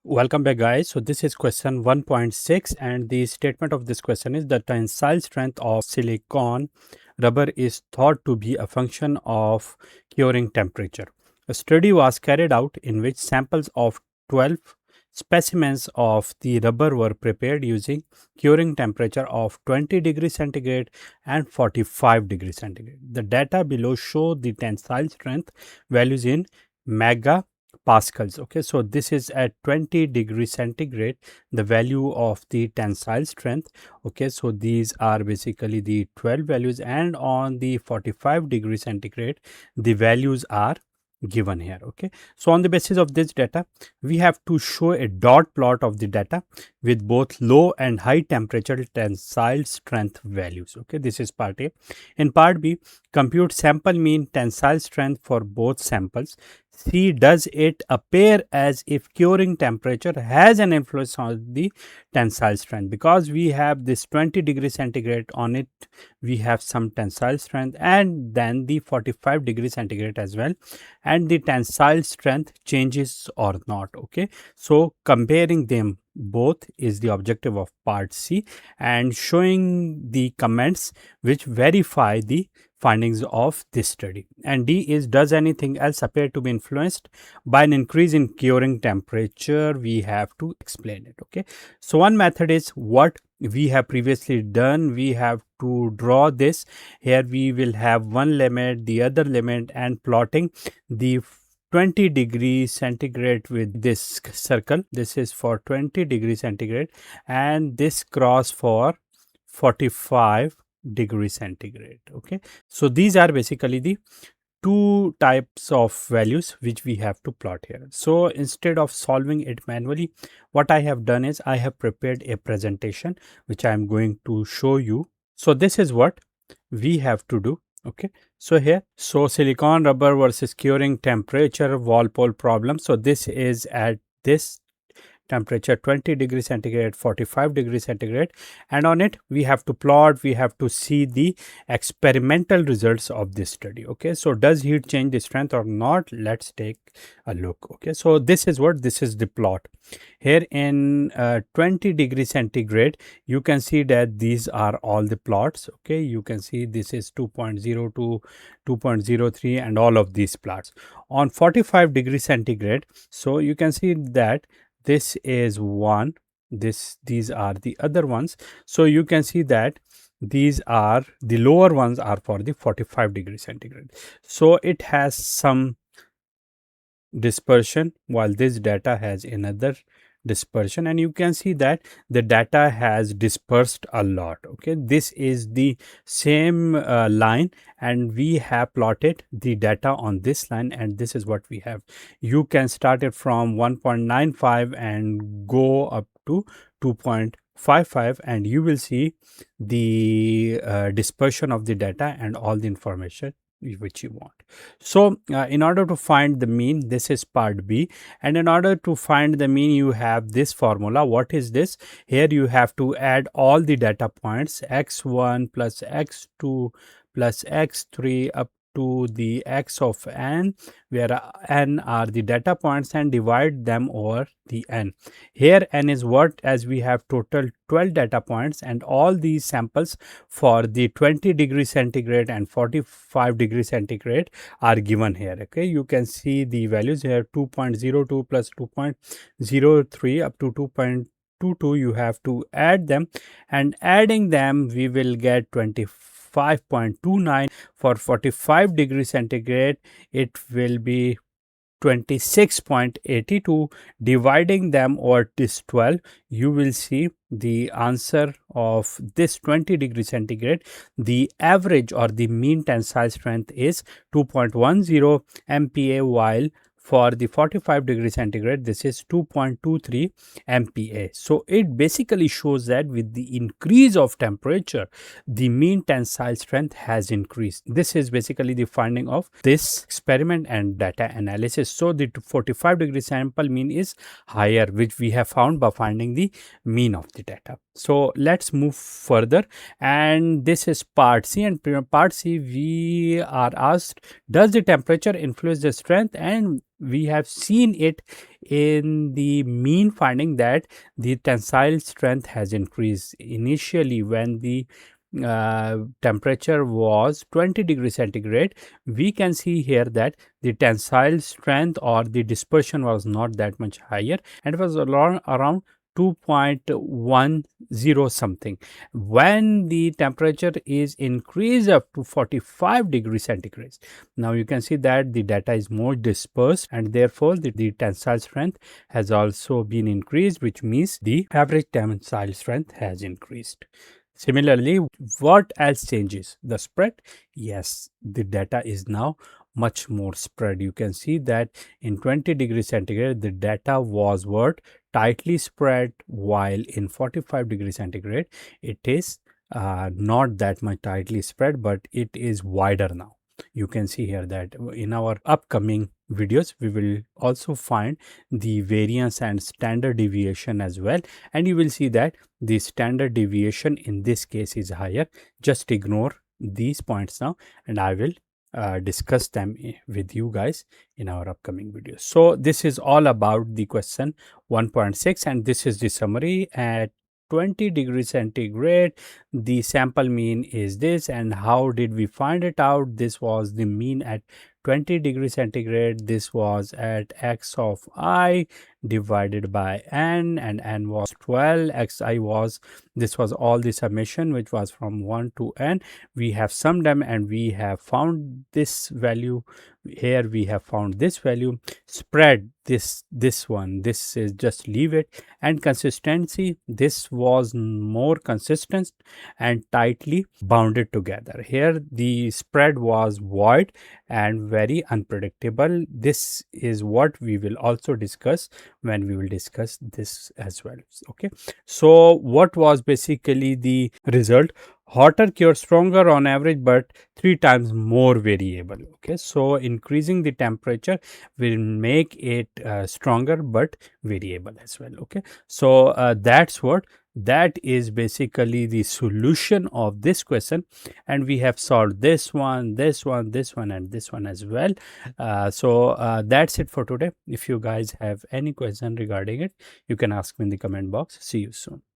Welcome back, guys. So this is question 1.6, and the statement of this question is the tensile strength of silicone rubber is thought to be a function of curing temperature. A study was carried out in which samples of 12 specimens of the rubber were prepared using curing temperature of 20 degrees centigrade and 45 degrees centigrade. The data below show the tensile strength values in mega pascals. Okay, so this is at 20 degrees centigrade, the value of the tensile strength. Okay, so these are basically the 12 values, and on the 45 degrees centigrade the values are given here. Okay, so on the basis of this data we have to show a dot plot of the data with both low and high temperature tensile strength values. Okay, this is part A. In part B, compute sample mean tensile strength for both samples. See, does it appear as if curing temperature has an influence on the tensile strength? Because we have this 20 degrees centigrade, on it we have some tensile strength, and then the 45 degrees centigrade as well, and the tensile strength changes or not. Okay, so comparing them both is the objective of part C, and showing the comments which verify the findings of this study. And D is, does anything else appear to be influenced by an increase in curing temperature? We have to explain it. Okay, so one method is what we have previously done. We have to draw this. Here we will have one limit, the other limit, and plotting the 20 degrees centigrade with this circle. This is for 20 degrees centigrade, and this cross for 45 degrees centigrade. Okay, so these are basically the two types of values which we have to plot here. So instead of solving it manually, what I have done is I have prepared a presentation which I am going to show you. So this is what we have to do. Okay, so here, so silicone rubber versus curing temperature Walpole problem. So this is at this temperature 20 degrees centigrade, 45 degrees centigrade, and on it we have to plot, we have to see the experimental results of this study. Okay, so does heat change the strength or not? Let's take a look. Okay, so this is what, this is the plot. Here in 20 degrees centigrade, you can see that these are all the plots. Okay, you can see this is 2.02, 2.03, and all of these plots. On 45 degrees centigrade, so you can see that this is one, these are the other ones. So you can see that these are the lower ones are for the 45 degrees centigrade. So it has some dispersion, while this data has another dispersion, and you can see that the data has dispersed a lot. Okay, this is the same line, and we have plotted the data on this line, and this is what we have. You can start it from 1.95 and go up to 2.55, and you will see the dispersion of the data and all the information which you want. So in order to find the mean, this is part B, and in order to find the mean you have this formula. What is this? Here you have to add all the data points, x1 plus x2 plus x3 up to the x of n, where n are the data points, and divide them over the n. Here n is what, as we have total 12 data points, and all these samples for the 20 degrees centigrade and 45 degrees centigrade are given here. Okay, you can see the values here, 2.02 plus 2.03 up to 2.22. You have to add them, and adding them we will get 25.29. For 45 degrees centigrade it will be 26.82. Dividing them over this 12, you will see the answer of this 20 degrees centigrade. The average or the mean tensile strength is 2.10 MPa, while for the 45 degrees centigrade this is 2.23 MPa. So it basically shows that with the increase of temperature the mean tensile strength has increased. This is basically the finding of this experiment and data analysis. So the 45 degree sample mean is higher, which we have found by finding the mean of the data. So let's move further, and this is part C. And part C, we are asked, does the temperature influence the strength? And we have seen it in the mean finding that the tensile strength has increased initially when the temperature was 20 degrees centigrade. We can see here that the tensile strength or the dispersion was not that much higher, and it was around 2.10 something. When the temperature is increased up to 45 degrees centigrade, now you can see that the data is more dispersed, and therefore the tensile strength has also been increased, which means the average tensile strength has increased. Similarly, what else changes? The spread? Yes, the data is now much more spread. You can see that in 20 degrees centigrade, the data was what? Tightly spread, while in 45 degrees centigrade, it is not that much tightly spread, but it is wider now. You can see here that in our upcoming videos, we will also find the variance and standard deviation as well. And you will see that the standard deviation in this case is higher. Just ignore these points now, and I will discuss them with you guys in our upcoming videos. So this is all about the question 1.6, and this is the summary. At 20 degrees centigrade, the sample mean is this, and how did we find it out? This was the mean at 20 degrees centigrade. This was at x of I divided by n, and n was 12. Xi was, this was all the summation which was from 1 to n. We have summed them and we have found this value. Here we have found this value. Spread, this one, this is just leave it. And consistency, this was more consistent and tightly bounded together. Here the spread was void and very unpredictable. This is what we will also discuss when we will discuss this as well. Okay, so what was basically the result? Hotter cure stronger on average, but 3 times more variable. Okay, so increasing the temperature will make it stronger but variable as well. Okay, so that's what, that is basically the solution of this question, and we have solved this one, this one, this one, and this one as well. So that's it for today. If you guys have any question regarding it, you can ask me in the comment box. See you soon.